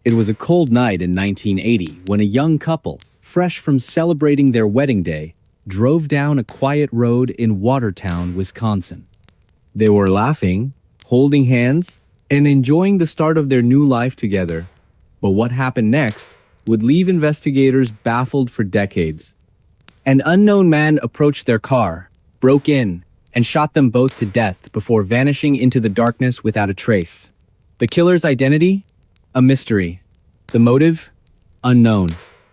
It was a cold night in 1980 when a young couple, fresh from celebrating their wedding day, drove down a quiet road in Watertown, Wisconsin. They were laughing, holding hands, and enjoying the start of their new life together. But what happened next would leave investigators baffled for decades. An unknown man approached their car, broke in, and shot them both to death before vanishing into the darkness without a trace. The killer's identity? A mystery. The motive? Unknown.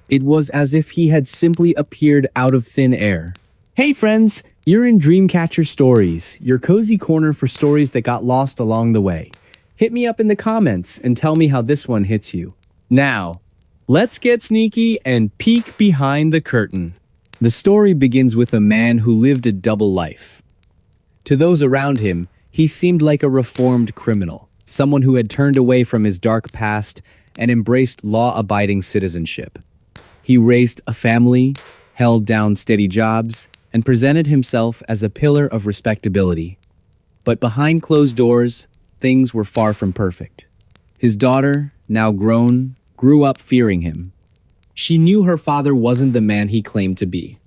It was as if he had simply appeared out of thin air. Hey friends, you're in Dreamcatcher Stories, your cozy corner for stories that got lost along the way. Hit me up in the comments and tell me how this one hits you. Now, let's get sneaky and peek behind the curtain. The story begins with a man who lived a double life. To those around him, he seemed like a reformed criminal, someone who had turned away from his dark past and embraced law-abiding citizenship. He raised a family, held down steady jobs, and presented himself as a pillar of respectability. But behind closed doors, things were far from perfect. His daughter, now grown, grew up fearing him. She knew her father wasn't the man he claimed to be.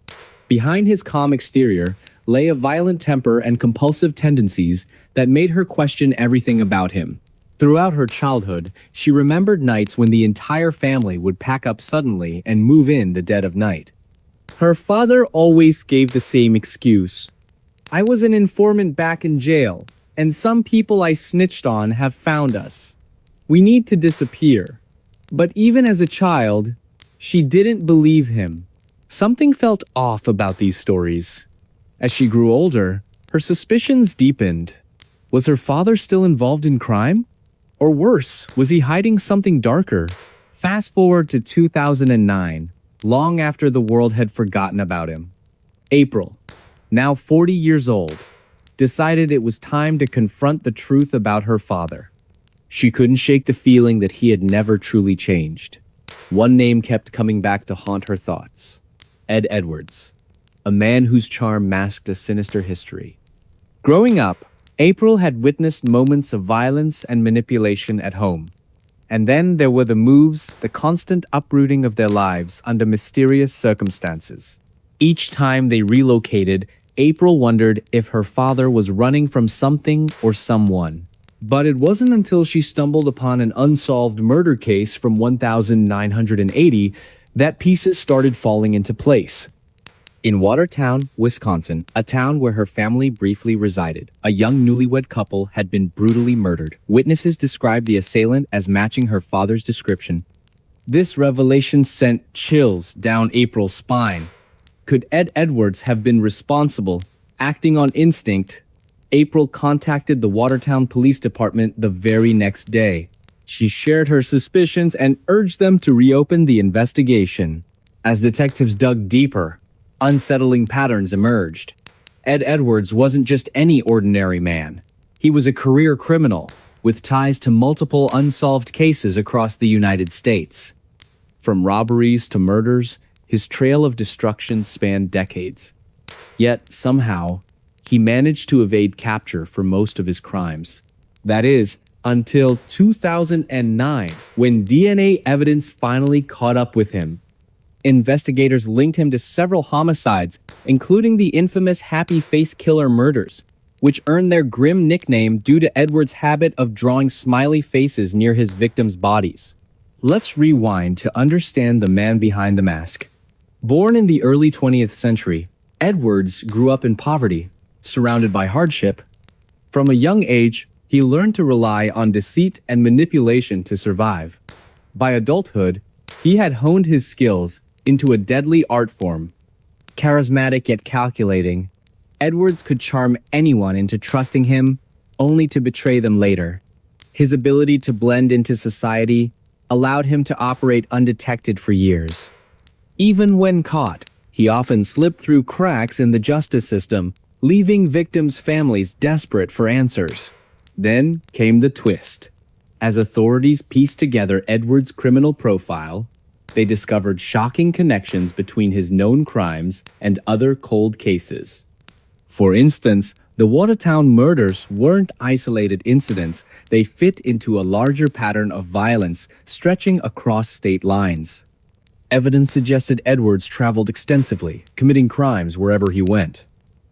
Behind his calm exterior lay a violent temper and compulsive tendencies that made her question everything about him. Throughout her childhood, she remembered nights when the entire family would pack up suddenly and move in the dead of night. Her father always gave the same excuse. I was an informant back in jail, and some people I snitched on have found us. We need to disappear. But even as a child, she didn't believe him. Something felt off about these stories. As she grew older, her suspicions deepened. Was her father still involved in crime? Or worse, was he hiding something darker? Fast forward to 2009, long after the world had forgotten about him. April, now 40 years old, decided it was time to confront the truth about her father. She couldn't shake the feeling that he had never truly changed. One name kept coming back to haunt her thoughts. Ed Edwards, a man whose charm masked a sinister history. Growing up, April had witnessed moments of violence and manipulation at home. And then there were the moves, the constant uprooting of their lives under mysterious circumstances. Each time they relocated, April wondered if her father was running from something or someone. But it wasn't until she stumbled upon an unsolved murder case from 1980 that pieces started falling into place. In Watertown, Wisconsin, a town where her family briefly resided, a young newlywed couple had been brutally murdered. Witnesses described the assailant as matching her father's description. This revelation sent chills down April's spine. Could Ed Edwards have been responsible? Acting on instinct, April contacted the Watertown Police Department the very next day. She shared her suspicions and urged them to reopen the investigation. As detectives dug deeper, unsettling patterns emerged. Ed Edwards wasn't just any ordinary man. He was a career criminal with ties to multiple unsolved cases across the United States. From robberies to murders, his trail of destruction spanned decades. Yet, somehow, he managed to evade capture for most of his crimes. That is, until 2009, when DNA evidence finally caught up with him. Investigators linked him to several homicides, including the infamous Happy Face Killer murders, which earned their grim nickname due to Edwards' habit of drawing smiley faces near his victims' bodies. Let's rewind to understand the man behind the mask. Born in the early 20th century, Edwards grew up in poverty, surrounded by hardship. From a young age, he learned to rely on deceit and manipulation to survive. By adulthood, he had honed his skills into a deadly art form. Charismatic yet calculating, Edwards could charm anyone into trusting him, only to betray them later. His ability to blend into society allowed him to operate undetected for years. Even when caught, he often slipped through cracks in the justice system, leaving victims' families desperate for answers. Then came the twist. As authorities pieced together Edwards' criminal profile, they discovered shocking connections between his known crimes and other cold cases. For instance, The Watertown murders weren't isolated incidents, they fit into a larger pattern of violence stretching across state lines. Evidence suggested Edwards traveled extensively, committing crimes wherever he went.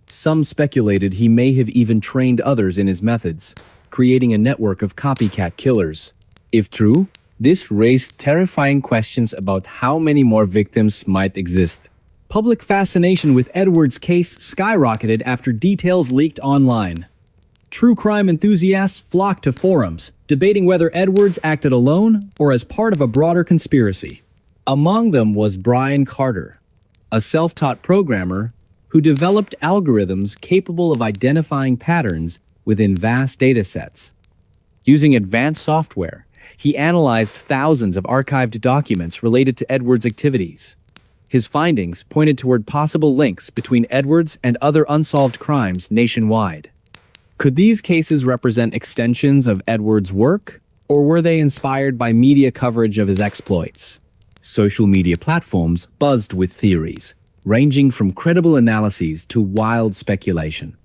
Some speculated he may have even trained others in his methods, creating a network of copycat killers. If true, this raised terrifying questions about how many more victims might exist. Public fascination with Edwards' case skyrocketed after details leaked online. True crime enthusiasts flocked to forums, debating whether Edwards acted alone or as part of a broader conspiracy. Among them was Brian Carter, a self-taught programmer who developed algorithms capable of identifying patterns within vast datasets. Using advanced software, he analyzed thousands of archived documents related to Edwards' activities. His findings pointed toward possible links between Edwards and other unsolved crimes nationwide. Could these cases represent extensions of Edwards' work, or were they inspired by media coverage of his exploits? Social media platforms buzzed with theories, ranging from credible analyses to wild speculation.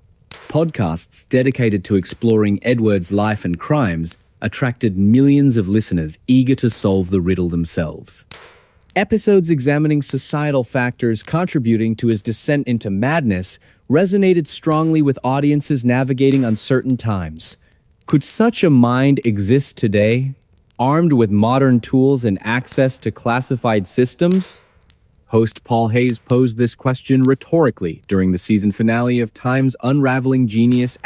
Podcasts dedicated to exploring Edwards' life and crimes attracted millions of listeners eager to solve the riddle themselves. Episodes examining societal factors contributing to his descent into madness resonated strongly with audiences navigating uncertain times. Could such a mind exist today, armed with modern tools and access to classified systems? Host Paul Hayes posed this question rhetorically during the season finale of Time's Unraveling Genius*,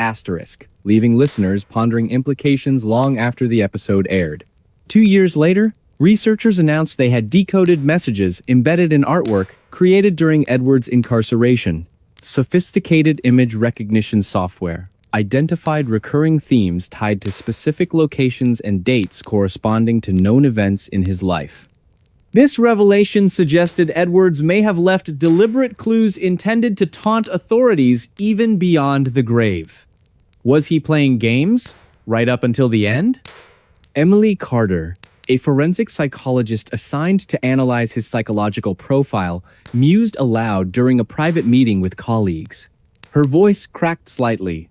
leaving listeners pondering implications long after the episode aired. 2 years later, researchers announced they had decoded messages embedded in artwork created during Edwards' incarceration. Sophisticated image recognition software identified recurring themes tied to specific locations and dates corresponding to known events in his life. This revelation suggested Edwards may have left deliberate clues intended to taunt authorities even beyond the grave. Was he playing games right up until the end? Emily Carter, a forensic psychologist assigned to analyze his psychological profile, mused aloud during a private meeting with colleagues. Her voice cracked slightly,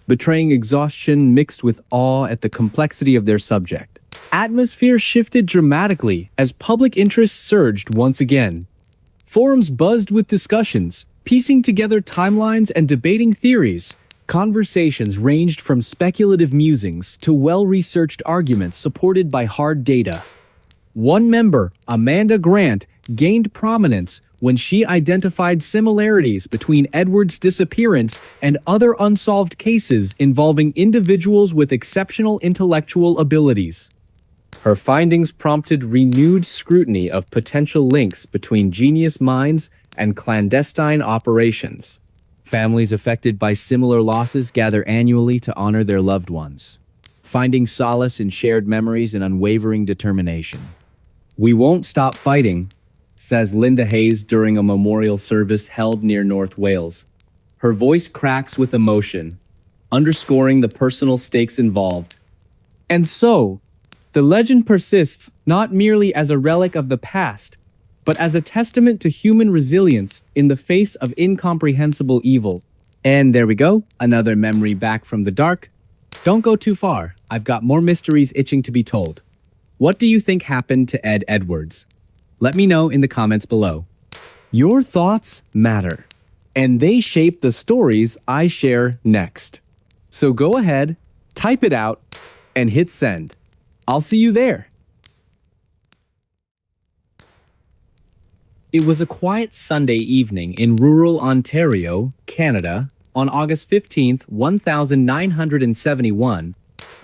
betraying exhaustion mixed with awe at the complexity of their subject. Atmosphere shifted dramatically as public interest surged once again. Forums buzzed with discussions, piecing together timelines and debating theories. Conversations ranged from speculative musings to well-researched arguments supported by hard data. One member, Amanda Grant, gained prominence when she identified similarities between Edwards' disappearance and other unsolved cases involving individuals with exceptional intellectual abilities. Her findings prompted renewed scrutiny of potential links between genius minds and clandestine operations. Families affected by similar losses gather annually to honor their loved ones, finding solace in shared memories and unwavering determination. "We won't stop fighting," says Linda Hayes during a memorial service held near North Wales. Her voice cracks with emotion, underscoring the personal stakes involved. And so, the legend persists not merely as a relic of the past, but as a testament to human resilience in the face of incomprehensible evil. And there we go, another memory back from the dark. Don't go too far, I've got more mysteries itching to be told. What do you think happened to Ed Edwards? Let me know in the comments below. Your thoughts matter, and they shape the stories I share next. So go ahead, type it out, and hit send. I'll see you there. It was a quiet Sunday evening in rural Ontario, Canada, on August 15th, 1971.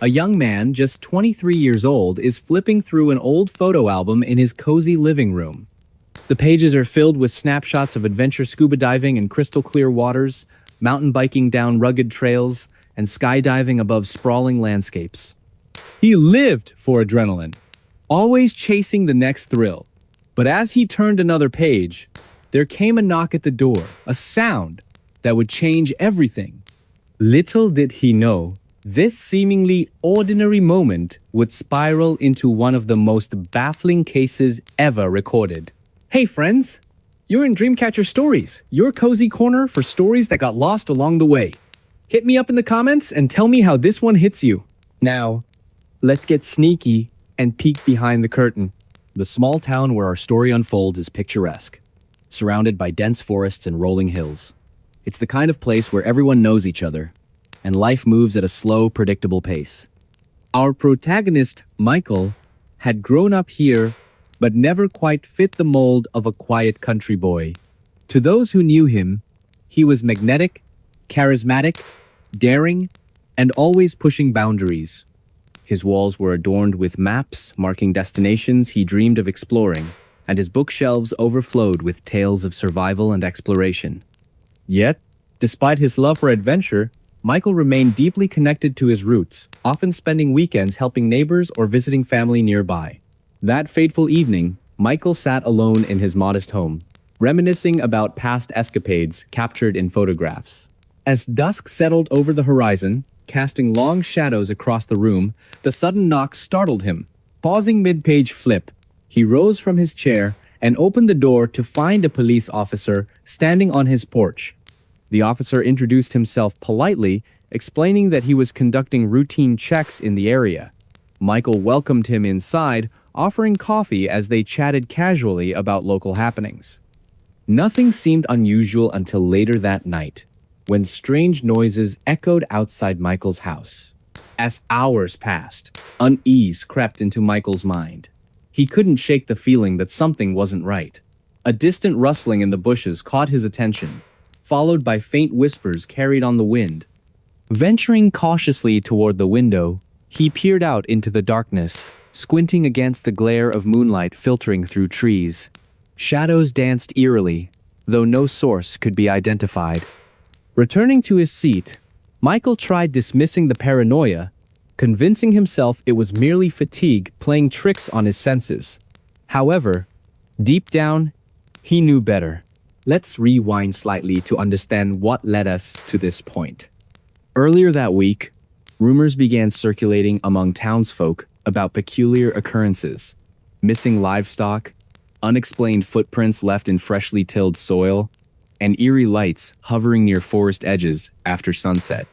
A young man, just 23 years old, is flipping through an old photo album in his cozy living room. The pages are filled with snapshots of adventure scuba diving in crystal clear waters, mountain biking down rugged trails, and skydiving above sprawling landscapes. He lived for adrenaline, always chasing the next thrill. But as he turned another page, there came a knock at the door, a sound that would change everything. Little did he know, this seemingly ordinary moment would spiral into one of the most baffling cases ever recorded. Hey friends, you're in Dreamcatcher Stories, your cozy corner for stories that got lost along the way. Hit me up in the comments and tell me how this one hits you. Now, let's get sneaky and peek behind the curtain. The small town where our story unfolds is picturesque, surrounded by dense forests and rolling hills. It's the kind of place where everyone knows each other, and life moves at a slow, predictable pace. Our protagonist, Michael, had grown up here, but never quite fit the mold of a quiet country boy. To those who knew him, he was magnetic, charismatic, daring, and always pushing boundaries. His walls were adorned with maps marking destinations he dreamed of exploring, and his bookshelves overflowed with tales of survival and exploration. Yet, despite his love for adventure, Michael remained deeply connected to his roots, often spending weekends helping neighbors or visiting family nearby. That fateful evening, Michael sat alone in his modest home, reminiscing about past escapades captured in photographs. As dusk settled over the horizon, casting long shadows across the room, the sudden knock startled him. Pausing mid-page flip, he rose from his chair and opened the door to find a police officer standing on his porch. The officer introduced himself politely, explaining that he was conducting routine checks in the area. Michael welcomed him inside, offering coffee as they chatted casually about local happenings. Nothing seemed unusual until later that night, when strange noises echoed outside Michael's house. As hours passed, unease crept into Michael's mind. He couldn't shake the feeling that something wasn't right. A distant rustling in the bushes caught his attention, followed by faint whispers carried on the wind. Venturing cautiously toward the window, he peered out into the darkness, squinting against the glare of moonlight filtering through trees. Shadows danced eerily, though no source could be identified. Returning to his seat, Michael tried dismissing the paranoia, convincing himself it was merely fatigue playing tricks on his senses. However, deep down, he knew better. Let's rewind slightly to understand what led us to this point. Earlier that week, rumors began circulating among townsfolk about peculiar occurrences: missing livestock, unexplained footprints left in freshly tilled soil, and eerie lights hovering near forest edges after sunset.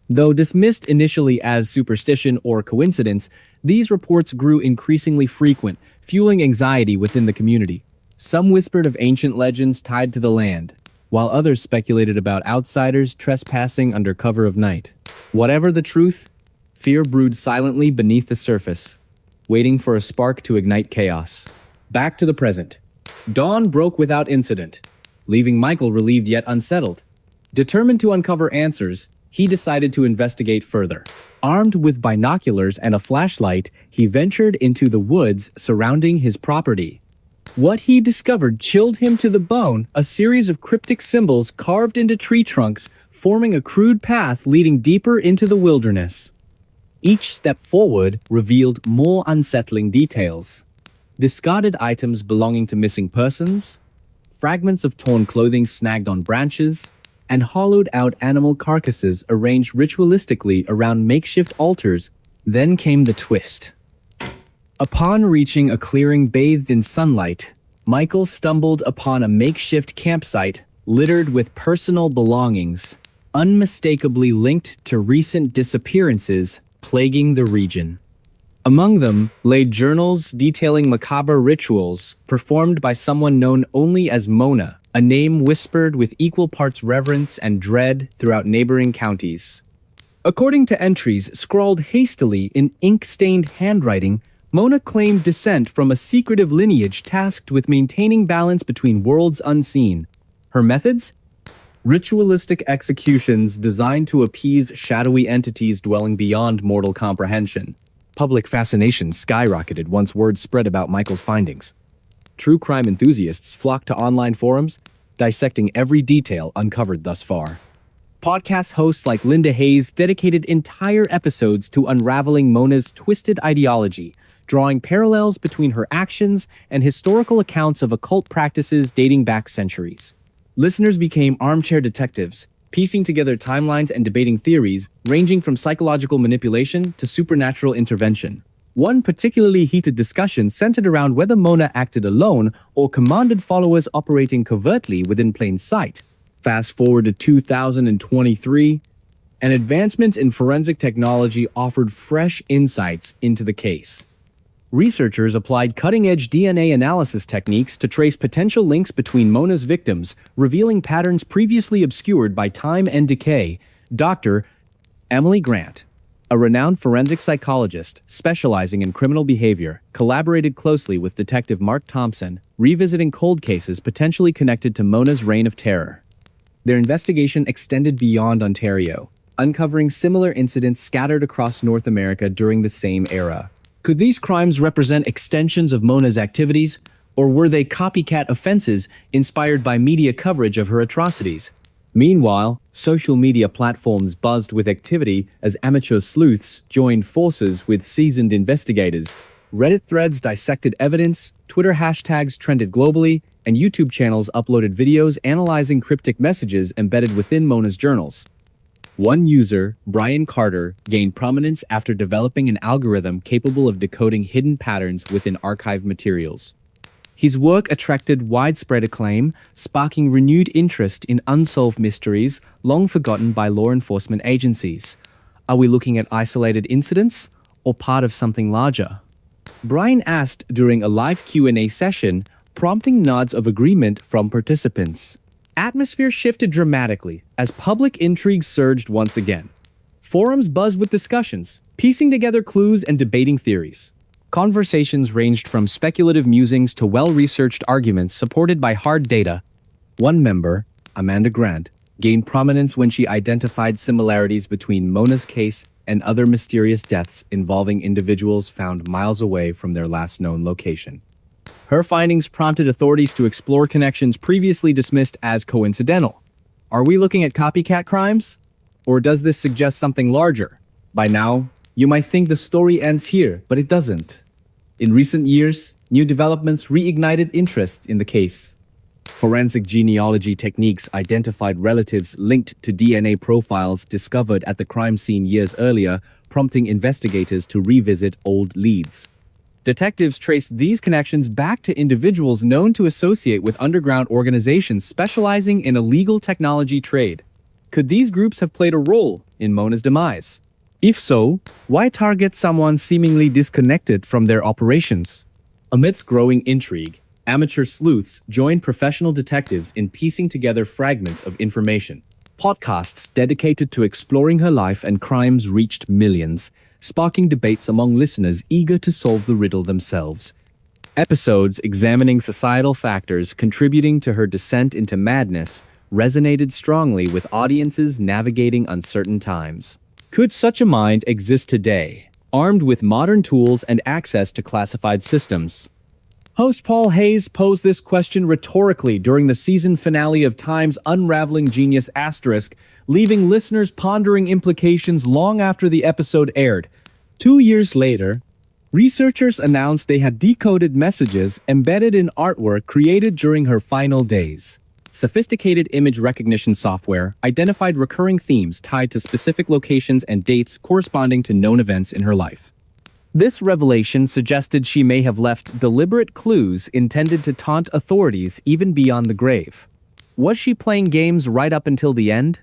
Though dismissed initially as superstition or coincidence, these reports grew increasingly frequent, fueling anxiety within the community. Some whispered of ancient legends tied to the land, while others speculated about outsiders trespassing under cover of night. Whatever the truth, fear brewed silently beneath the surface, waiting for a spark to ignite chaos. Back to the present. Dawn broke without incident, leaving Michael relieved yet unsettled. Determined to uncover answers, he decided to investigate further. Armed with binoculars and a flashlight, he ventured into the woods surrounding his property. What he discovered chilled him to the bone: a series of cryptic symbols carved into tree trunks, forming a crude path leading deeper into the wilderness. Each step forward revealed more unsettling details. Discarded items belonging to missing persons, fragments of torn clothing snagged on branches, and hollowed-out animal carcasses arranged ritualistically around makeshift altars. Then came the twist. Upon reaching a clearing bathed in sunlight, Michael stumbled upon a makeshift campsite littered with personal belongings, unmistakably linked to recent disappearances plaguing the region. Among them lay journals detailing macabre rituals performed by someone known only as Mona, a name whispered with equal parts reverence and dread throughout neighboring counties. According to entries scrawled hastily in ink-stained handwriting, Mona claimed descent from a secretive lineage tasked with maintaining balance between worlds unseen. Her methods? Ritualistic executions designed to appease shadowy entities dwelling beyond mortal comprehension. Public fascination skyrocketed once word spread about Michael's findings. True crime enthusiasts flocked to online forums, dissecting every detail uncovered thus far. Podcast hosts like Linda Hayes dedicated entire episodes to unraveling Mona's twisted ideology, drawing parallels between her actions and historical accounts of occult practices dating back centuries. Listeners became armchair detectives, piecing together timelines and debating theories ranging from psychological manipulation to supernatural intervention. One particularly heated discussion centered around whether Mona acted alone or commanded followers operating covertly within plain sight. Fast forward to 2023, and advancements in forensic technology offered fresh insights into the case. Researchers applied cutting-edge DNA analysis techniques to trace potential links between Mona's victims, revealing patterns previously obscured by time and decay. Dr. Emily Grant, a renowned forensic psychologist specializing in criminal behavior, collaborated closely with Detective Mark Thompson, revisiting cold cases potentially connected to Mona's reign of terror. Their investigation extended beyond Ontario, uncovering similar incidents scattered across North America during the same era. Could these crimes represent extensions of Mona's activities, or were they copycat offenses inspired by media coverage of her atrocities? Meanwhile, social media platforms buzzed with activity as amateur sleuths joined forces with seasoned investigators. Reddit threads dissected evidence, Twitter hashtags trended globally, and YouTube channels uploaded videos analyzing cryptic messages embedded within Mona's journals. One user, Brian Carter, gained prominence after developing an algorithm capable of decoding hidden patterns within archive materials. His work attracted widespread acclaim, sparking renewed interest in unsolved mysteries long forgotten by law enforcement agencies. Are we looking at isolated incidents or part of something larger? Brian asked during a live Q&A session, prompting nods of agreement from participants. Atmosphere shifted dramatically as public intrigue surged once again. Forums buzzed with discussions, piecing together clues and debating theories. Conversations ranged from speculative musings to well-researched arguments supported by hard data. One member, Amanda Grant, gained prominence when she identified similarities between Mona's case and other mysterious deaths involving individuals found miles away from their last known location. Her findings prompted authorities to explore connections previously dismissed as coincidental. Are we looking at copycat crimes? Or does this suggest something larger? By now, you might think the story ends here, but it doesn't. In recent years, new developments reignited interest in the case. Forensic genealogy techniques identified relatives linked to DNA profiles discovered at the crime scene years earlier, prompting investigators to revisit old leads. Detectives traced these connections back to individuals known to associate with underground organizations specializing in illegal technology trade. Could these groups have played a role in Mona's demise? If so, why target someone seemingly disconnected from their operations? Amidst growing intrigue, amateur sleuths joined professional detectives in piecing together fragments of information. Podcasts dedicated to exploring her life and crimes reached millions, sparking debates among listeners eager to solve the riddle themselves. Episodes examining societal factors contributing to her descent into madness resonated strongly with audiences navigating uncertain times. Could such a mind exist today, armed with modern tools and access to classified systems? Host Paul Hayes posed this question rhetorically during the season finale of Time's Unraveling Genius *, leaving listeners pondering implications long after the episode aired. 2 years later, researchers announced they had decoded messages embedded in artwork created during her final days. Sophisticated image recognition software identified recurring themes tied to specific locations and dates corresponding to known events in her life. This revelation suggested she may have left deliberate clues intended to taunt authorities even beyond the grave. Was she playing games right up until the end?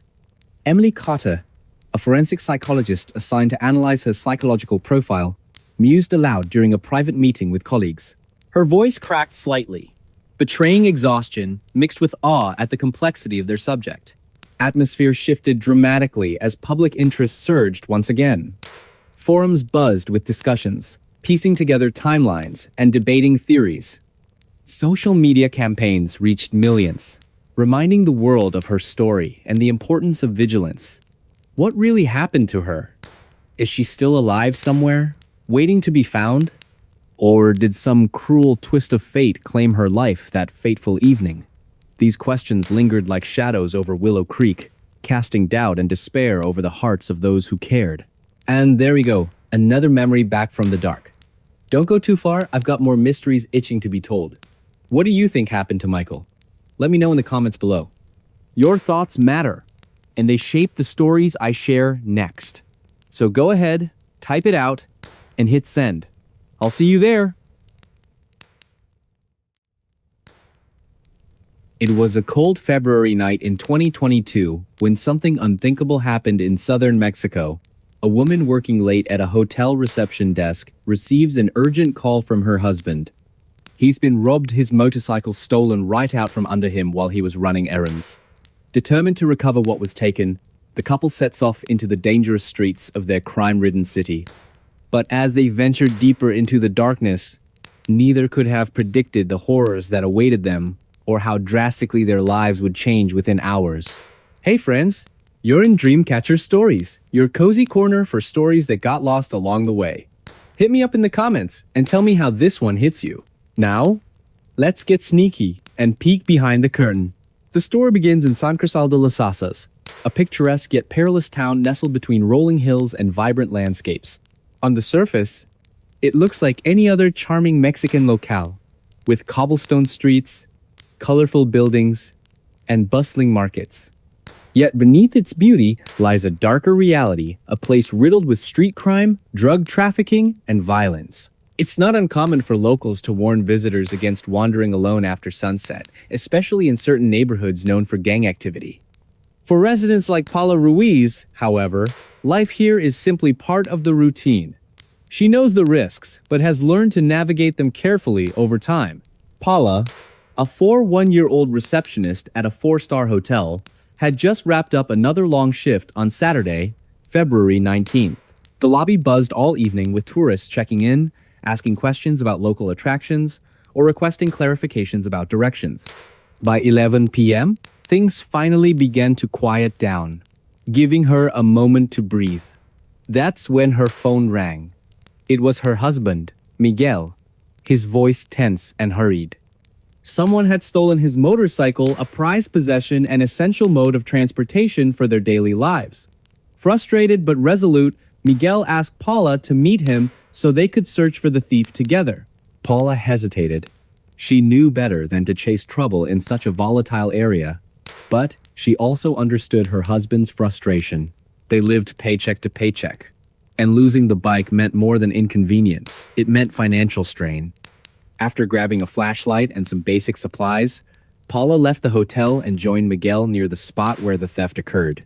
Emily Cotter, a forensic psychologist assigned to analyze her psychological profile, mused aloud during a private meeting with colleagues. Her voice cracked slightly, betraying exhaustion mixed with awe at the complexity of their subject. Atmosphere shifted dramatically as public interest surged once again. Forums buzzed with discussions, piecing together timelines and debating theories. Social media campaigns reached millions, reminding the world of her story and the importance of vigilance. What really happened to her? Is she still alive somewhere, waiting to be found? Or did some cruel twist of fate claim her life that fateful evening? These questions lingered like shadows over Willow Creek, casting doubt and despair over the hearts of those who cared. And there we go, another memory back from the dark. Don't go too far, I've got more mysteries itching to be told. What do you think happened to Michael? Let me know in the comments below. Your thoughts matter, and they shape the stories I share next. So go ahead, type it out, and hit send. I'll see you there. It was a cold February night in 2022 when something unthinkable happened in southern Mexico. A woman working late at a hotel reception desk receives an urgent call from her husband. He's been robbed, his motorcycle stolen right out from under him while he was running errands. Determined to recover what was taken, the couple sets off into the dangerous streets of their crime-ridden city. But as they ventured deeper into the darkness, neither could have predicted the horrors that awaited them or how drastically their lives would change within hours. Hey friends, you're in Dreamcatcher Stories, your cozy corner for stories that got lost along the way. Hit me up in the comments and tell me how this one hits you. Now, let's get sneaky and peek behind the curtain. The story begins in San Cristal de las Casas, a picturesque yet perilous town nestled between rolling hills and vibrant landscapes. On the surface, it looks like any other charming Mexican locale, with cobblestone streets, colorful buildings, and bustling markets. Yet beneath its beauty lies a darker reality, a place riddled with street crime, drug trafficking, and violence. It's not uncommon for locals to warn visitors against wandering alone after sunset, especially in certain neighborhoods known for gang activity. For residents like Paula Ruiz, however, life here is simply part of the routine. She knows the risks, but has learned to navigate them carefully over time. Paula, a 41-year-old receptionist at a 4-star hotel, had just wrapped up another long shift on Saturday, February 19th. The lobby buzzed all evening with tourists checking in, asking questions about local attractions, or requesting clarifications about directions. By 11 p.m., things finally began to quiet down, giving her a moment to breathe. That's when her phone rang. It was her husband, Miguel, his voice tense and hurried. Someone had stolen his motorcycle, a prized possession and essential mode of transportation for their daily lives. Frustrated but resolute, Miguel asked Paula to meet him so they could search for the thief together. Paula hesitated. She knew better than to chase trouble in such a volatile area, but she also understood her husband's frustration. They lived paycheck to paycheck, and losing the bike meant more than inconvenience. It meant financial strain. After grabbing a flashlight and some basic supplies, Paula left the hotel and joined Miguel near the spot where the theft occurred.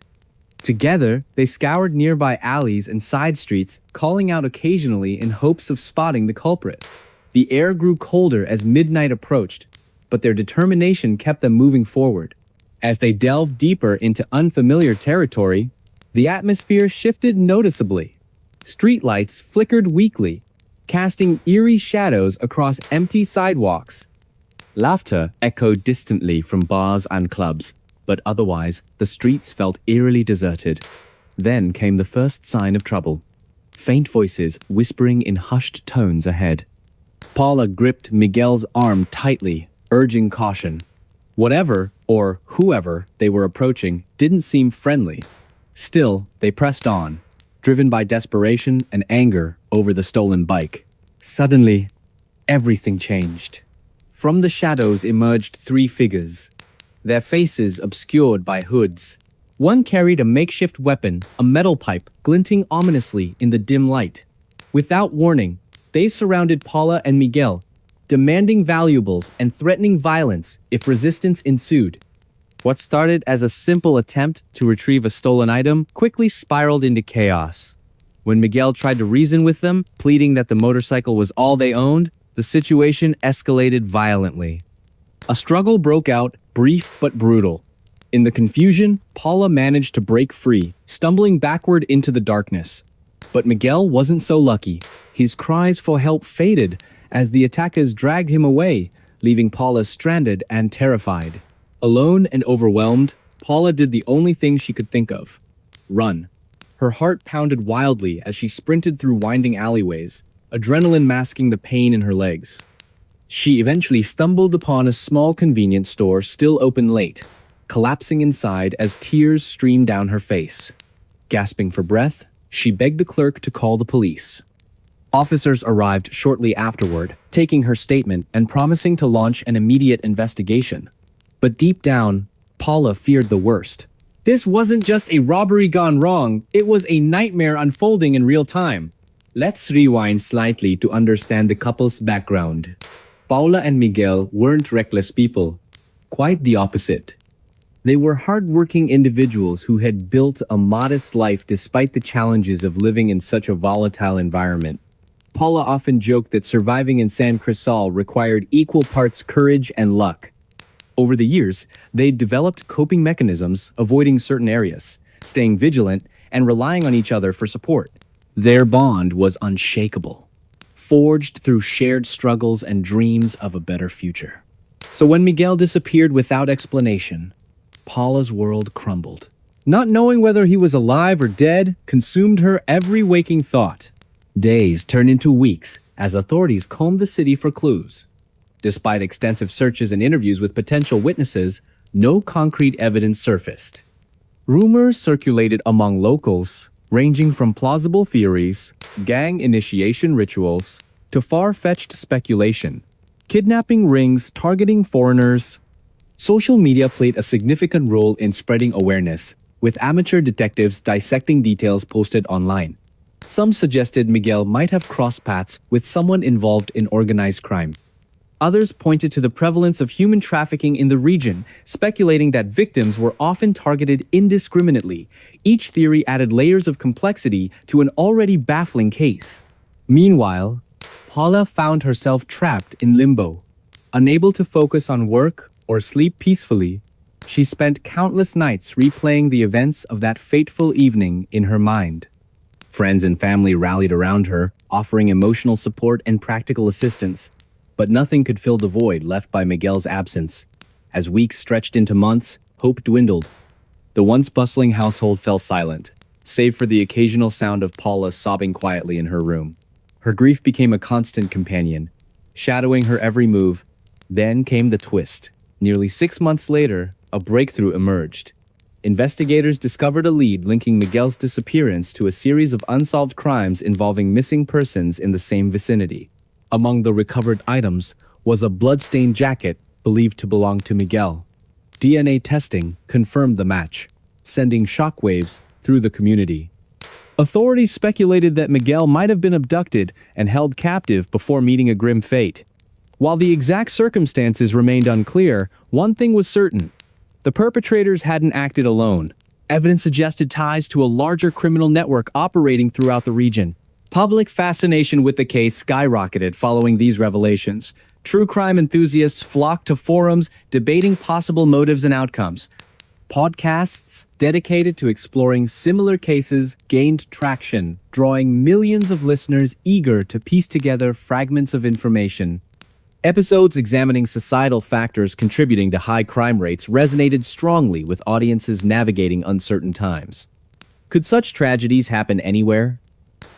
Together, they scoured nearby alleys and side streets, calling out occasionally in hopes of spotting the culprit. The air grew colder as midnight approached, but their determination kept them moving forward. As they delved deeper into unfamiliar territory, the atmosphere shifted noticeably. Streetlights flickered weakly, casting eerie shadows across empty sidewalks. Laughter echoed distantly from bars and clubs, but otherwise, the streets felt eerily deserted. Then came the first sign of trouble. Faint voices whispering in hushed tones ahead. Paula gripped Miguel's arm tightly, urging caution. Whatever, or whoever, they were approaching didn't seem friendly. Still, they pressed on, driven by desperation and anger over the stolen bike. Suddenly, everything changed. From the shadows emerged 3 figures, their faces obscured by hoods. One carried a makeshift weapon, a metal pipe, glinting ominously in the dim light. Without warning, they surrounded Paula and Miguel, demanding valuables and threatening violence if resistance ensued. What started as a simple attempt to retrieve a stolen item quickly spiraled into chaos. When Miguel tried to reason with them, pleading that the motorcycle was all they owned, the situation escalated violently. A struggle broke out, brief but brutal. In the confusion, Paula managed to break free, stumbling backward into the darkness. But Miguel wasn't so lucky. His cries for help faded as the attackers dragged him away, leaving Paula stranded and terrified. Alone and overwhelmed, Paula did the only thing she could think of: run. Her heart pounded wildly as she sprinted through winding alleyways, adrenaline masking the pain in her legs. She eventually stumbled upon a small convenience store still open late, collapsing inside as tears streamed down her face. Gasping for breath, she begged the clerk to call the police. Officers arrived shortly afterward, taking her statement and promising to launch an immediate investigation. But deep down, Paula feared the worst. This wasn't just a robbery gone wrong, it was a nightmare unfolding in real time. Let's rewind slightly to understand the couple's background. Paula and Miguel weren't reckless people. Quite the opposite. They were hardworking individuals who had built a modest life despite the challenges of living in such a volatile environment. Paula often joked that surviving in San Crisol required equal parts courage and luck. Over the years, they developed coping mechanisms, avoiding certain areas, staying vigilant, and relying on each other for support. Their bond was unshakable, forged through shared struggles and dreams of a better future. So when Miguel disappeared without explanation, Paula's world crumbled. Not knowing whether he was alive or dead consumed her every waking thought. Days turned into weeks as authorities combed the city for clues. Despite extensive searches and interviews with potential witnesses, no concrete evidence surfaced. Rumors circulated among locals, ranging from plausible theories, gang initiation rituals, to far-fetched speculation. Kidnapping rings targeting foreigners. Social media played a significant role in spreading awareness, with amateur detectives dissecting details posted online. Some suggested Miguel might have crossed paths with someone involved in organized crime. Others pointed to the prevalence of human trafficking in the region, speculating that victims were often targeted indiscriminately. Each theory added layers of complexity to an already baffling case. Meanwhile, Paula found herself trapped in limbo. Unable to focus on work or sleep peacefully, she spent countless nights replaying the events of that fateful evening in her mind. Friends and family rallied around her, offering emotional support and practical assistance. But nothing could fill the void left by Miguel's absence. As weeks stretched into months, hope dwindled. The once bustling household fell silent, save for the occasional sound of Paula sobbing quietly in her room. Her grief became a constant companion, shadowing her every move. Then came the twist. Nearly 6 months later, a breakthrough emerged. Investigators discovered a lead linking Miguel's disappearance to a series of unsolved crimes involving missing persons in the same vicinity. Among the recovered items was a blood-stained jacket believed to belong to Miguel. DNA testing confirmed the match, sending shockwaves through the community. Authorities speculated that Miguel might have been abducted and held captive before meeting a grim fate. While the exact circumstances remained unclear, one thing was certain. The perpetrators hadn't acted alone. Evidence suggested ties to a larger criminal network operating throughout the region. Public fascination with the case skyrocketed following these revelations. True crime enthusiasts flocked to forums debating possible motives and outcomes. Podcasts dedicated to exploring similar cases gained traction, drawing millions of listeners eager to piece together fragments of information. Episodes examining societal factors contributing to high crime rates resonated strongly with audiences navigating uncertain times. Could such tragedies happen anywhere?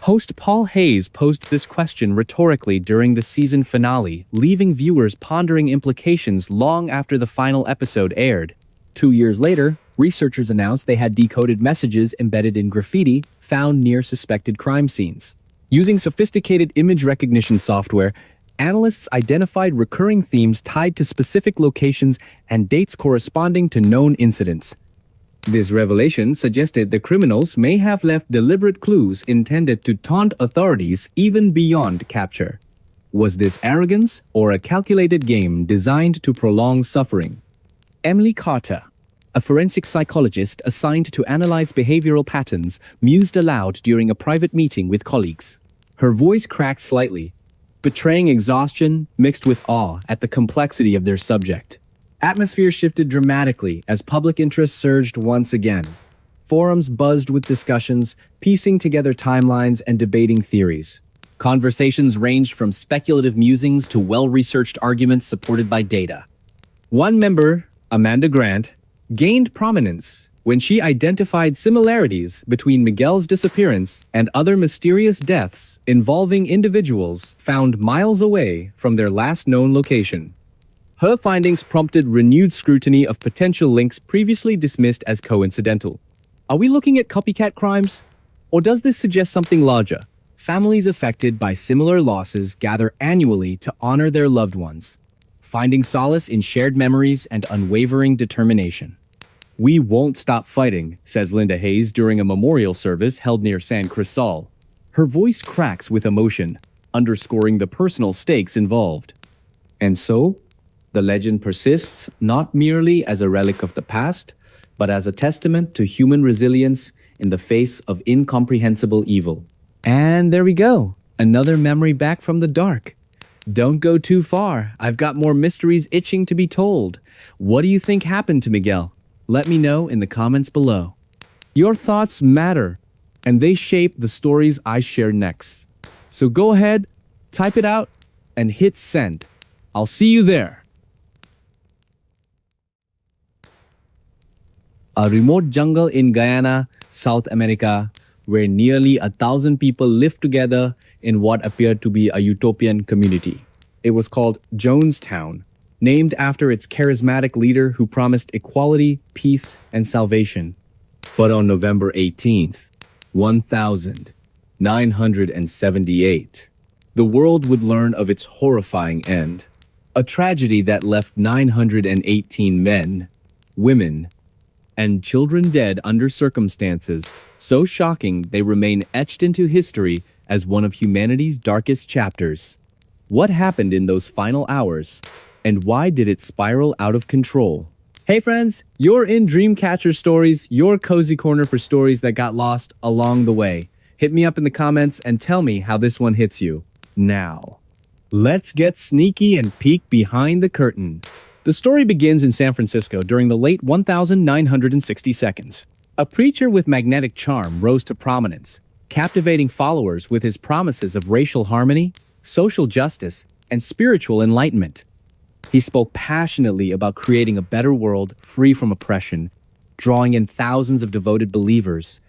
Host Paul Hayes posed this question rhetorically during the season finale, leaving viewers pondering implications long after the final episode aired. 2 years later, researchers announced they had decoded messages embedded in graffiti found near suspected crime scenes. Using sophisticated image recognition software, analysts identified recurring themes tied to specific locations and dates corresponding to known incidents. This revelation suggested the criminals may have left deliberate clues intended to taunt authorities even beyond capture. Was this arrogance or a calculated game designed to prolong suffering? Emily Carter, a forensic psychologist assigned to analyze behavioral patterns, mused aloud during a private meeting with colleagues. Her voice cracked slightly, betraying exhaustion mixed with awe at the complexity of their subject. Atmosphere shifted dramatically as public interest surged once again. Forums buzzed with discussions, piecing together timelines and debating theories. Conversations ranged from speculative musings to well-researched arguments supported by data. One member, Amanda Grant, gained prominence when she identified similarities between Miguel's disappearance and other mysterious deaths involving individuals found miles away from their last known location. Her findings prompted renewed scrutiny of potential links previously dismissed as coincidental. Are we looking at copycat crimes? Or does this suggest something larger? Families affected by similar losses gather annually to honor their loved ones, finding solace in shared memories and unwavering determination. "We won't stop fighting," says Linda Hayes during a memorial service held near San Crisol. Her voice cracks with emotion, underscoring the personal stakes involved. And so, The legend persists not merely as a relic of the past, but as a testament to human resilience in the face of incomprehensible evil. And there we go, another memory back from the dark. Don't go too far, I've got more mysteries itching to be told. What do you think happened to Miguel? Let me know in the comments below. Your thoughts matter, and they shape the stories I share next. So go ahead, type it out, and hit send. I'll see you there. A remote jungle in Guyana, South America, where nearly 1,000 people lived together in what appeared to be a utopian community. It was called Jonestown, named after its charismatic leader who promised equality, peace, and salvation. But on November 18th, 1978, the world would learn of its horrifying end. A tragedy that left 918 men, women, and children dead under circumstances so shocking they remain etched into history as one of humanity's darkest chapters. What happened in those final hours, and why did it spiral out of control? Hey friends, you're in Dreamcatcher Stories, your cozy corner for stories that got lost along the way. Hit me up in the comments and tell me how this one hits you. Now, let's get sneaky and peek behind the curtain. The story begins in San Francisco during the late 1960s. A preacher with magnetic charm rose to prominence, captivating followers with his promises of racial harmony, social justice, and spiritual enlightenment. He spoke passionately about creating a better world free from oppression, drawing in thousands of devoted believers.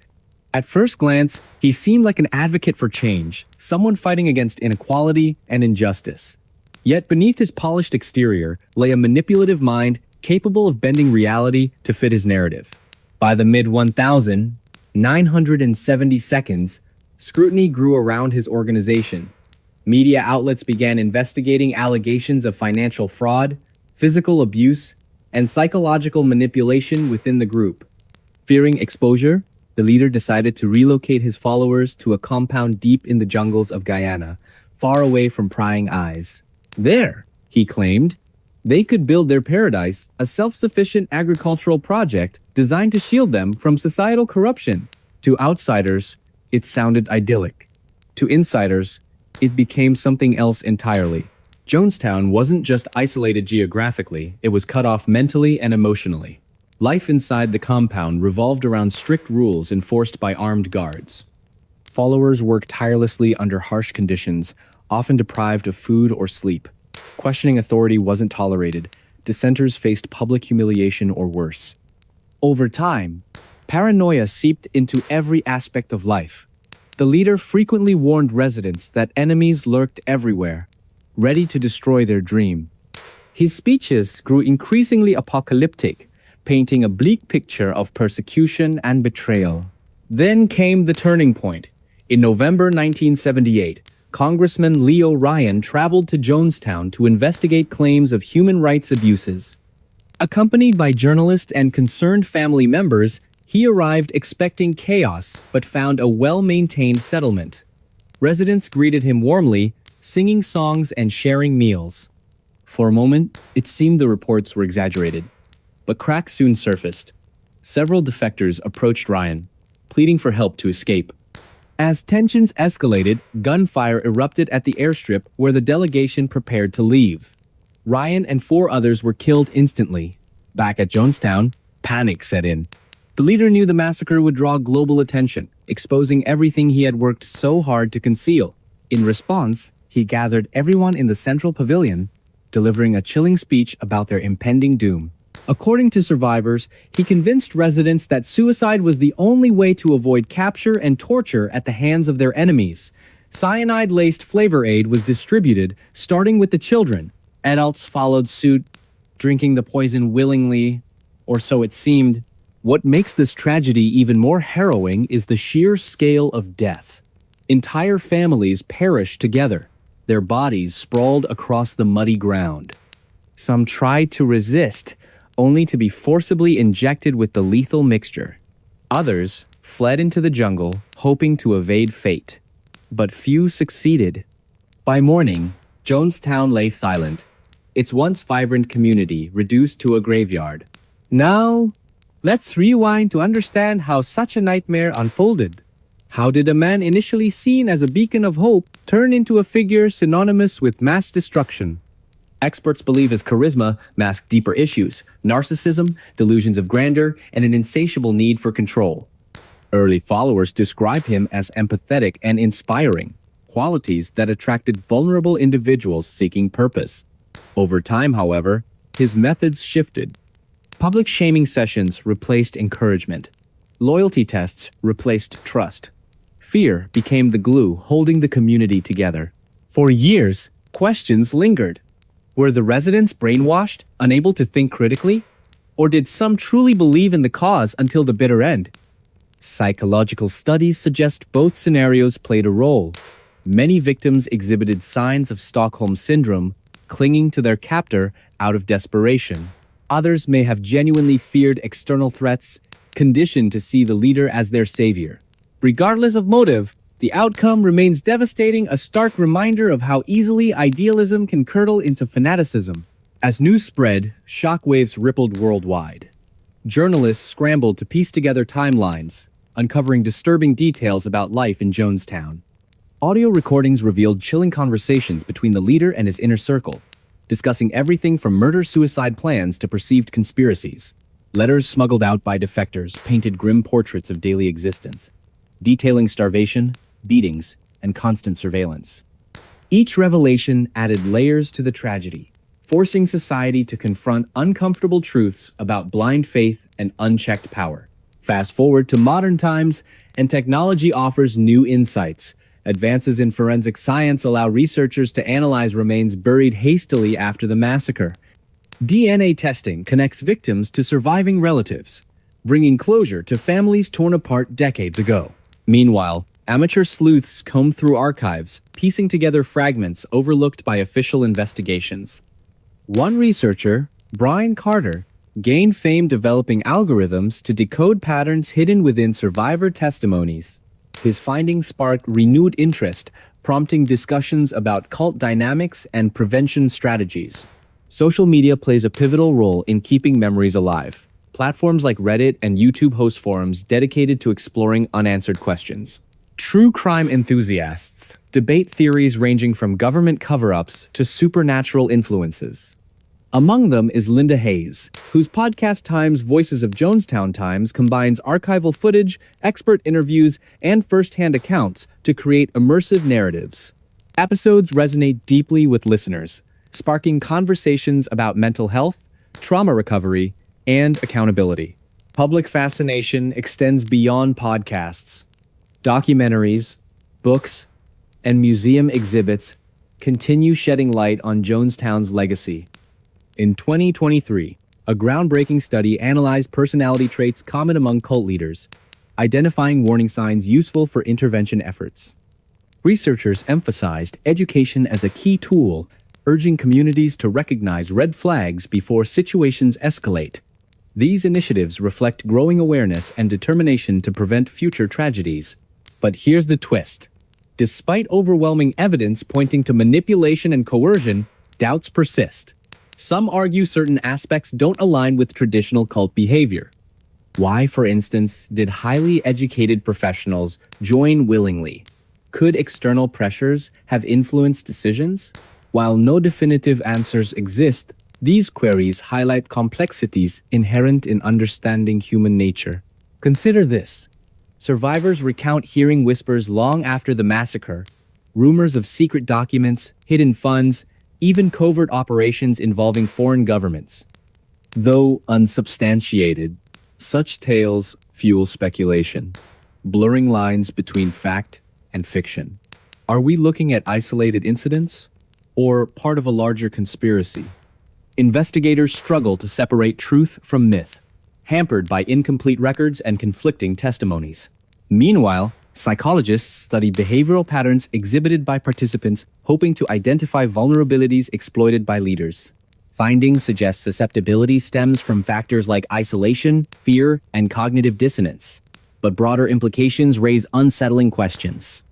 At first glance, he seemed like an advocate for change, someone fighting against inequality and injustice. Yet beneath his polished exterior lay a manipulative mind capable of bending reality to fit his narrative. By the mid-1970s, scrutiny grew around his organization. Media outlets began investigating allegations of financial fraud, physical abuse, and psychological manipulation within the group. Fearing exposure, the leader decided to relocate his followers to a compound deep in the jungles of Guyana, far away from prying eyes. There, he claimed, they could build their paradise, a self-sufficient agricultural project designed to shield them from societal corruption. To outsiders, it sounded idyllic. To insiders, it became something else entirely. Jonestown wasn't just isolated geographically, it was cut off mentally and emotionally. Life inside the compound revolved around strict rules enforced by armed guards. Followers worked tirelessly under harsh conditions, often deprived of food or sleep. Questioning authority wasn't tolerated. Dissenters faced public humiliation or worse. Over time, paranoia seeped into every aspect of life. The leader frequently warned residents that enemies lurked everywhere, ready to destroy their dream. His speeches grew increasingly apocalyptic, painting a bleak picture of persecution and betrayal. Then came the turning point. In November 1978, Congressman Leo Ryan traveled to Jonestown to investigate claims of human rights abuses. Accompanied by journalists and concerned family members, he arrived expecting chaos but found a well-maintained settlement. Residents greeted him warmly, singing songs and sharing meals. For a moment, it seemed the reports were exaggerated, but cracks soon surfaced. Several defectors approached Ryan, pleading for help to escape. As tensions escalated, gunfire erupted at the airstrip where the delegation prepared to leave. Ryan and 4 others were killed instantly. Back at Jonestown, panic set in. The leader knew the massacre would draw global attention, exposing everything he had worked so hard to conceal. In response, he gathered everyone in the central pavilion, delivering a chilling speech about their impending doom. According to survivors, he convinced residents that suicide was the only way to avoid capture and torture at the hands of their enemies. Cyanide-laced flavor aid was distributed, starting with the children. Adults followed suit, drinking the poison willingly, or so it seemed. What makes this tragedy even more harrowing is the sheer scale of death. Entire families perished together, their bodies sprawled across the muddy ground. Some tried to resist, only to be forcibly injected with the lethal mixture. Others fled into the jungle, hoping to evade fate. But few succeeded. By morning, Jonestown lay silent. its once vibrant community reduced to a graveyard. Now, let's rewind to understand how such a nightmare unfolded. How did a man initially seen as a beacon of hope turn into a figure synonymous with mass destruction? Experts believe his charisma masked deeper issues: narcissism, delusions of grandeur, and an insatiable need for control. Early followers described him as empathetic and inspiring, qualities that attracted vulnerable individuals seeking purpose. Over time, however, his methods shifted. Public shaming sessions replaced encouragement. Loyalty tests replaced trust. Fear became the glue holding the community together. For years, questions lingered. Were the residents brainwashed, unable to think critically? Or did some truly believe in the cause until the bitter end? Psychological studies suggest both scenarios played a role. Many victims exhibited signs of Stockholm Syndrome, clinging to their captor out of desperation. Others may have genuinely feared external threats, conditioned to see the leader as their savior. Regardless of motive, the outcome remains devastating, a stark reminder of how easily idealism can curdle into fanaticism. As news spread, shockwaves rippled worldwide. Journalists scrambled to piece together timelines, uncovering disturbing details about life in Jonestown. Audio recordings revealed chilling conversations between the leader and his inner circle, discussing everything from murder-suicide plans to perceived conspiracies. Letters smuggled out by defectors painted grim portraits of daily existence, detailing starvation, beatings, and constant surveillance. Each revelation added layers to the tragedy, forcing society to confront uncomfortable truths about blind faith and unchecked power. Fast forward to modern times, and technology offers new insights. Advances in forensic science allow researchers to analyze remains buried hastily after the massacre. DNA testing connects victims to surviving relatives, bringing closure to families torn apart decades ago. Meanwhile, amateur sleuths comb through archives, piecing together fragments overlooked by official investigations. One researcher, Brian Carter, gained fame developing algorithms to decode patterns hidden within survivor testimonies. His findings sparked renewed interest, prompting discussions about cult dynamics and prevention strategies. Social media plays a pivotal role in keeping memories alive. Platforms like Reddit and YouTube host forums dedicated to exploring unanswered questions. True crime enthusiasts debate theories ranging from government cover-ups to supernatural influences. Among them is Linda Hayes, whose podcast Times Voices of Jonestown Times combines archival footage, expert interviews, and first-hand accounts to create immersive narratives. Episodes resonate deeply with listeners, sparking conversations about mental health, trauma recovery, and accountability. Public fascination extends beyond podcasts. Documentaries, books, and museum exhibits continue shedding light on Jonestown's legacy. In 2023, a groundbreaking study analyzed personality traits common among cult leaders, identifying warning signs useful for intervention efforts. Researchers emphasized education as a key tool, urging communities to recognize red flags before situations escalate. These initiatives reflect growing awareness and determination to prevent future tragedies. But here's the twist. Despite overwhelming evidence pointing to manipulation and coercion, doubts persist. Some argue certain aspects don't align with traditional cult behavior. Why, for instance, did highly educated professionals join willingly? Could external pressures have influenced decisions? While no definitive answers exist, these queries highlight complexities inherent in understanding human nature. Consider this. Survivors recount hearing whispers long after the massacre, rumors of secret documents, hidden funds, even covert operations involving foreign governments. Though unsubstantiated, such tales fuel speculation, blurring lines between fact and fiction. Are we looking at isolated incidents or part of a larger conspiracy? Investigators struggle to separate truth from myth, hampered by incomplete records and conflicting testimonies. Meanwhile, psychologists study behavioral patterns exhibited by participants, hoping to identify vulnerabilities exploited by leaders. Findings suggest susceptibility stems from factors like isolation, fear, and cognitive dissonance. But broader implications raise unsettling questions.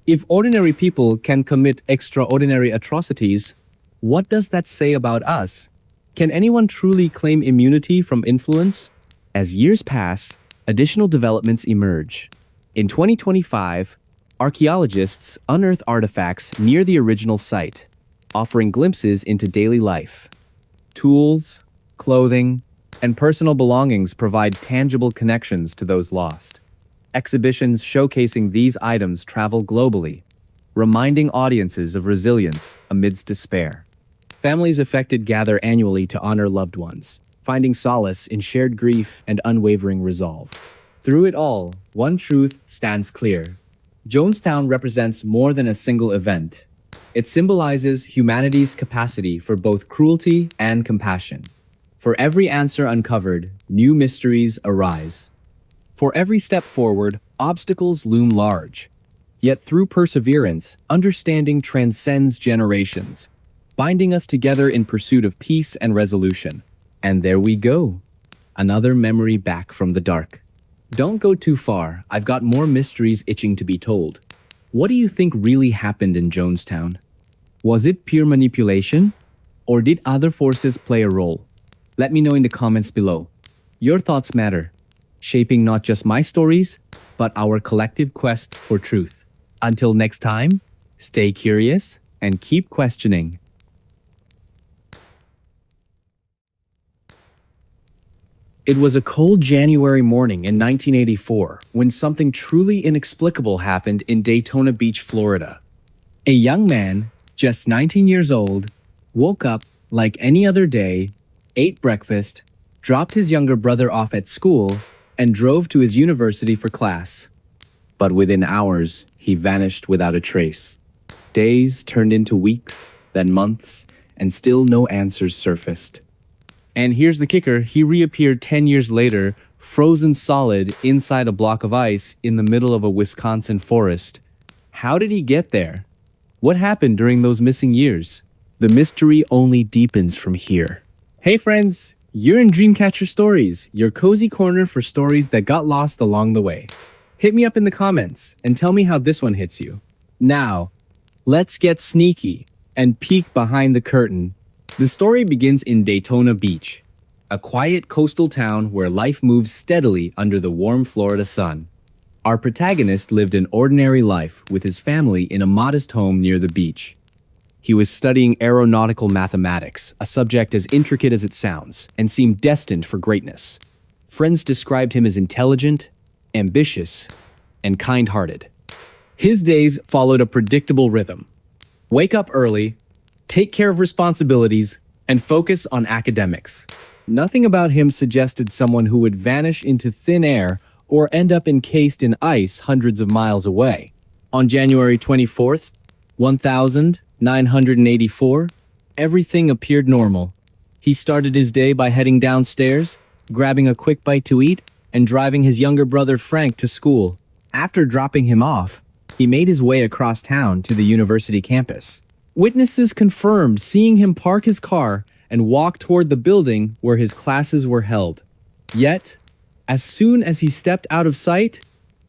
If ordinary people can commit extraordinary atrocities, What does that say about us? Can anyone truly claim immunity from influence? As years pass, additional developments emerge. In 2025, archaeologists unearth artifacts near the original site, offering glimpses into daily life. Tools, clothing, and personal belongings provide tangible connections to those lost. Exhibitions showcasing these items travel globally, reminding audiences of resilience amidst despair. Families affected gather annually to honor loved ones, finding solace in shared grief and unwavering resolve. Through it all, one truth stands clear. Jonestown represents more than a single event. It symbolizes humanity's capacity for both cruelty and compassion. For every answer uncovered, new mysteries arise. For every step forward, obstacles loom large. Yet through perseverance, understanding transcends generations, binding us together in pursuit of peace and resolution. And there we go. Another memory back from the dark. Don't go too far, I've got more mysteries itching to be told. What do you think really happened in Jonestown? Was it pure manipulation? Or did other forces play a role? Let me know in the comments below. Your thoughts matter, shaping not just my stories, but our collective quest for truth. Until next time, stay curious and keep questioning. It was a cold January morning in 1984 when something truly inexplicable happened in Daytona Beach, Florida. A young man, just 19 years old, woke up like any other day, ate breakfast, dropped his younger brother off at school, and drove to his university for class. But within hours, he vanished without a trace. Days turned into weeks, then months, and still no answers surfaced. And here's the kicker, he reappeared 10 years later, frozen solid inside a block of ice in the middle of a Wisconsin forest. How did he get there? What happened during those missing years? The mystery only deepens from here. Hey friends, you're in Dreamcatcher Stories, your cozy corner for stories that got lost along the way. Hit me up in the comments and tell me how this one hits you. Now, let's get sneaky and peek behind the curtain. The story begins in Daytona Beach, a quiet coastal town where life moves steadily under the warm Florida sun. Our protagonist lived an ordinary life with his family in a modest home near the beach. He was studying aeronautical mathematics, a subject as intricate as it sounds, and seemed destined for greatness. Friends described him as intelligent, ambitious, and kind-hearted. His days followed a predictable rhythm. Wake up early, take care of responsibilities, and focus on academics. Nothing about him suggested someone who would vanish into thin air or end up encased in ice hundreds of miles away. On January 24th, 1984, everything appeared normal. He started his day by heading downstairs, grabbing a quick bite to eat, and driving his younger brother Frank to school. After dropping him off, he made his way across town to the university campus. Witnesses confirmed seeing him park his car and walk toward the building where his classes were held. Yet, as soon as he stepped out of sight,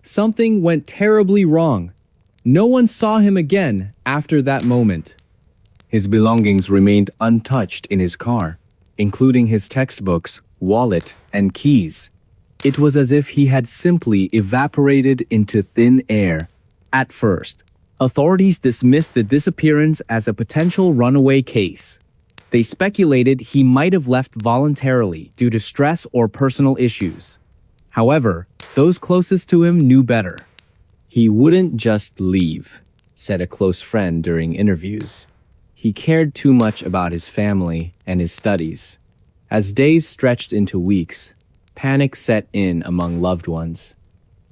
something went terribly wrong. No one saw him again after that moment. His belongings remained untouched in his car, including his textbooks, wallet, and keys. It was as if he had simply evaporated into thin air. At first, authorities dismissed the disappearance as a potential runaway case. They speculated he might have left voluntarily due to stress or personal issues. However, those closest to him knew better. He wouldn't just leave, said a close friend during interviews. He cared too much about his family and his studies. As days stretched into weeks, panic set in among loved ones.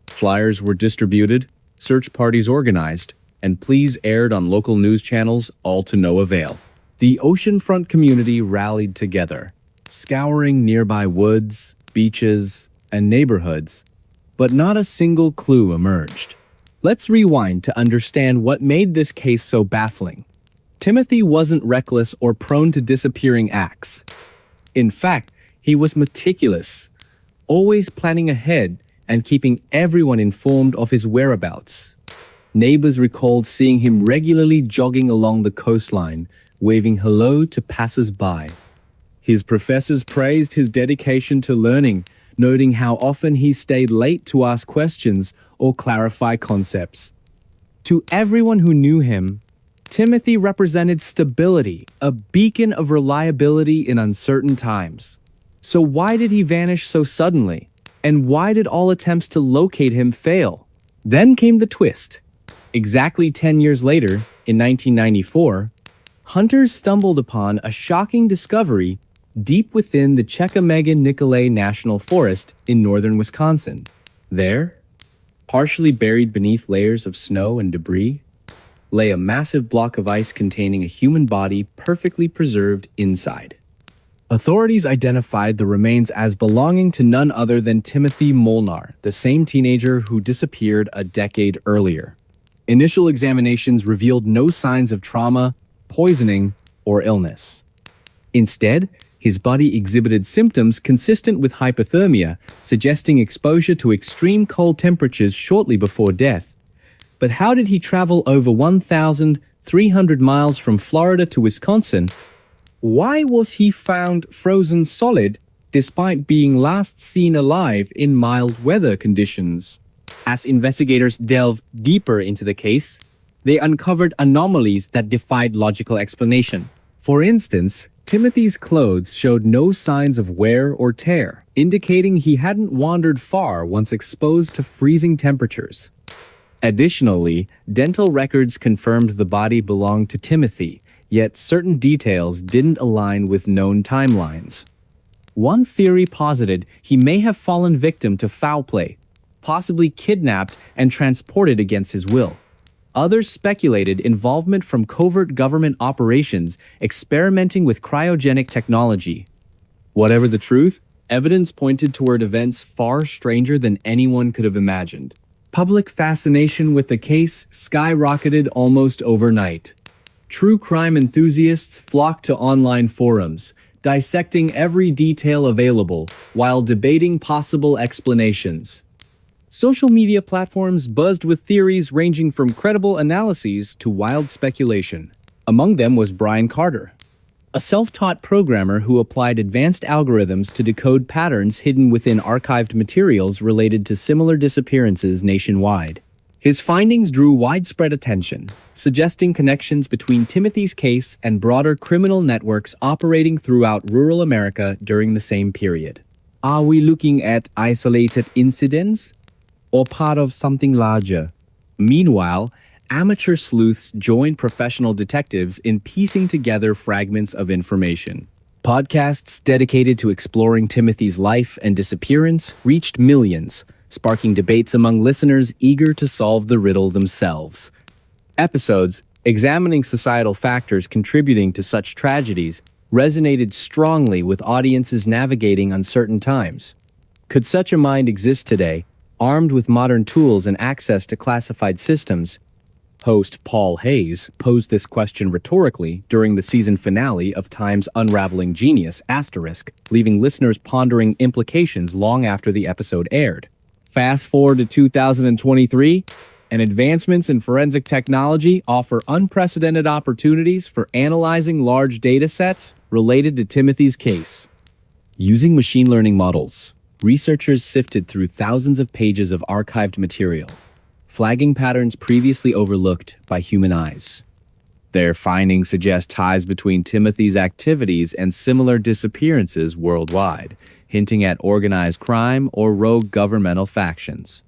Flyers were distributed, search parties organized, and pleas aired on local news channels, all to no avail. The oceanfront community rallied together, scouring nearby woods, beaches, and neighborhoods, but not a single clue emerged. Let's rewind to understand what made this case so baffling. Timothy wasn't reckless or prone to disappearing acts. In fact, he was meticulous, always planning ahead and keeping everyone informed of his whereabouts. Neighbors recalled seeing him regularly jogging along the coastline, waving hello to passers-by. His professors praised his dedication to learning, noting how often he stayed late to ask questions or clarify concepts. To everyone who knew him, Timothy represented stability, a beacon of reliability in uncertain times. So why did he vanish so suddenly? And why did all attempts to locate him fail? Then came the twist. Exactly 10 years later, in 1994, hunters stumbled upon a shocking discovery deep within the Chequamegon-Nicolet National Forest in northern Wisconsin. There, partially buried beneath layers of snow and debris, lay a massive block of ice containing a human body perfectly preserved inside. Authorities identified the remains as belonging to none other than Timothy Molnar, the same teenager who disappeared a decade earlier. Initial examinations revealed no signs of trauma, poisoning, or illness. Instead, his body exhibited symptoms consistent with hypothermia, suggesting exposure to extreme cold temperatures shortly before death. But how did he travel over 1,300 miles from Florida to Wisconsin? Why was he found frozen solid despite being last seen alive in mild weather conditions? As investigators delved deeper into the case, they uncovered anomalies that defied logical explanation. For instance, Timothy's clothes showed no signs of wear or tear, indicating he hadn't wandered far once exposed to freezing temperatures. Additionally, dental records confirmed the body belonged to Timothy, yet certain details didn't align with known timelines. One theory posited he may have fallen victim to foul play, possibly kidnapped and transported against his will. Others speculated involvement from covert government operations experimenting with cryogenic technology. Whatever the truth, evidence pointed toward events far stranger than anyone could have imagined. Public fascination with the case skyrocketed almost overnight. True crime enthusiasts flocked to online forums, dissecting every detail available while debating possible explanations. Social media platforms buzzed with theories ranging from credible analyses to wild speculation. Among them was Brian Carter, a self-taught programmer who applied advanced algorithms to decode patterns hidden within archived materials related to similar disappearances nationwide. His findings drew widespread attention, suggesting connections between Timothy's case and broader criminal networks operating throughout rural America during the same period. Are we looking at isolated incidents or part of something larger? Meanwhile, amateur sleuths joined professional detectives in piecing together fragments of information. Podcasts dedicated to exploring Timothy's life and disappearance reached millions, sparking debates among listeners eager to solve the riddle themselves. Episodes examining societal factors contributing to such tragedies resonated strongly with audiences navigating uncertain times. Could such a mind exist today, armed with modern tools and access to classified systems? Host Paul Hayes posed this question rhetorically during the season finale of Time's Unraveling Genius*, leaving listeners pondering implications long after the episode aired. Fast forward to 2023, and advancements in forensic technology offer unprecedented opportunities for analyzing large data sets related to Timothy's case. Using machine learning models, researchers sifted through thousands of pages of archived material, flagging patterns previously overlooked by human eyes. Their findings suggest ties between Timothy's activities and similar disappearances worldwide, hinting at organized crime or rogue governmental factions.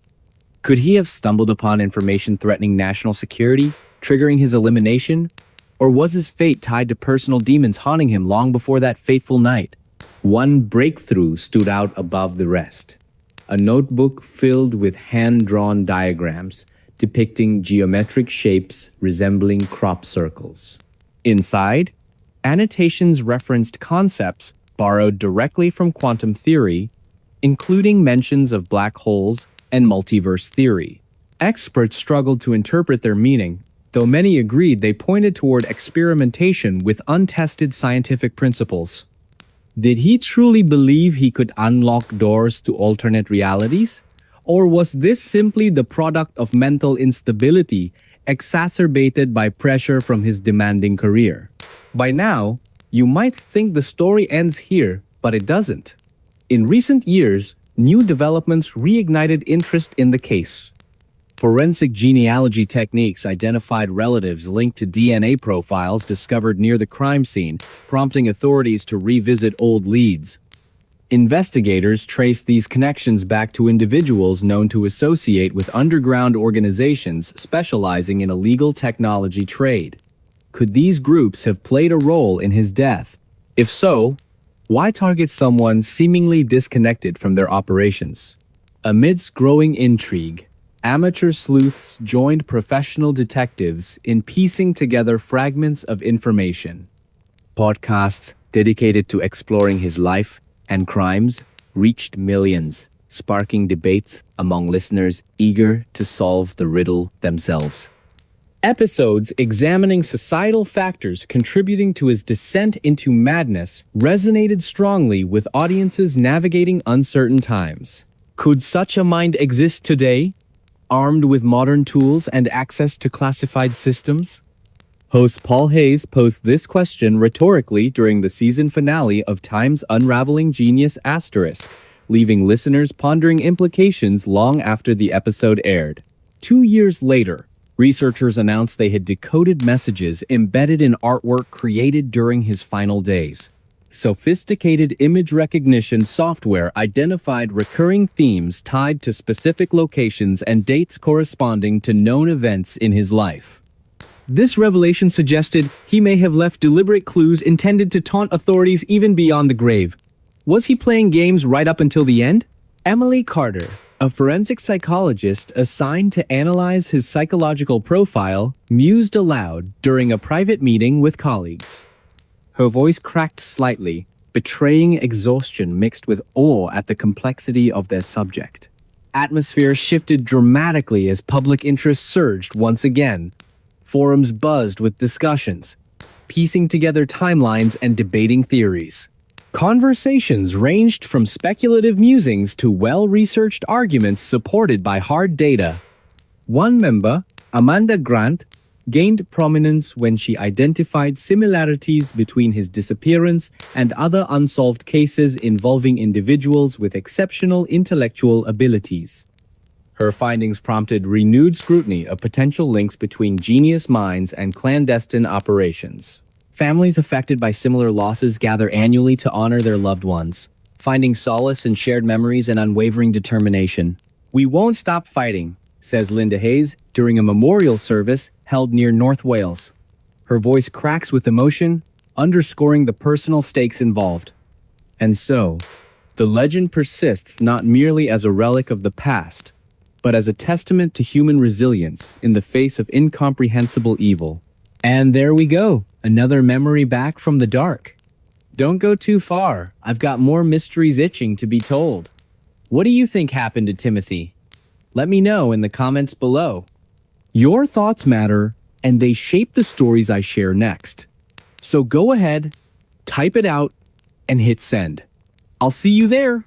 Could he have stumbled upon information threatening national security, triggering his elimination? Or was his fate tied to personal demons haunting him long before that fateful night? One breakthrough stood out above the rest: a notebook filled with hand-drawn diagrams depicting geometric shapes resembling crop circles. Inside, annotations referenced concepts borrowed directly from quantum theory, including mentions of black holes and multiverse theory. Experts struggled to interpret their meaning, though many agreed they pointed toward experimentation with untested scientific principles. Did he truly believe he could unlock doors to alternate realities? Or was this simply the product of mental instability exacerbated by pressure from his demanding career? By now, you might think the story ends here, but it doesn't. In recent years, new developments reignited interest in the case. Forensic genealogy techniques identified relatives linked to DNA profiles discovered near the crime scene, prompting authorities to revisit old leads. Investigators traced these connections back to individuals known to associate with underground organizations specializing in illegal technology trade. Could these groups have played a role in his death? If so, why target someone seemingly disconnected from their operations? Amidst growing intrigue, amateur sleuths joined professional detectives in piecing together fragments of information. Podcasts dedicated to exploring his life and crimes reached millions, sparking debates among listeners eager to solve the riddle themselves. Episodes examining societal factors contributing to his descent into madness resonated strongly with audiences navigating uncertain times. Could such a mind exist today, armed with modern tools and access to classified systems? Host Paul Hayes posed this question rhetorically during the season finale of Time's Unraveling Genius *, leaving listeners pondering implications long after the episode aired. 2 years later, researchers announced they had decoded messages embedded in artwork created during his final days. Sophisticated image recognition software identified recurring themes tied to specific locations and dates corresponding to known events in his life. This revelation suggested he may have left deliberate clues intended to taunt authorities even beyond the grave. Was he playing games right up until the end? Emily Carter, a forensic psychologist assigned to analyze his psychological profile, mused aloud during a private meeting with colleagues. Her voice cracked slightly, betraying exhaustion mixed with awe at the complexity of their subject. Atmosphere shifted dramatically as public interest surged once again. Forums buzzed with discussions, piecing together timelines and debating theories. Conversations ranged from speculative musings to well-researched arguments supported by hard data. One member, Amanda Grant, gained prominence when she identified similarities between his disappearance and other unsolved cases involving individuals with exceptional intellectual abilities. Her findings prompted renewed scrutiny of potential links between genius minds and clandestine operations. Families affected by similar losses gather annually to honor their loved ones, finding solace in shared memories and unwavering determination. "We won't stop fighting," says Linda Hayes during a memorial service held near North Wales. Her voice cracks with emotion, underscoring the personal stakes involved. And so, the legend persists not merely as a relic of the past, but as a testament to human resilience in the face of incomprehensible evil. And there we go, another memory back from the dark. Don't go too far, I've got more mysteries itching to be told. What do you think happened to Timothy? Let me know in the comments below. Your thoughts matter, and they shape the stories I share next. So go ahead, type it out, and hit send. I'll see you there.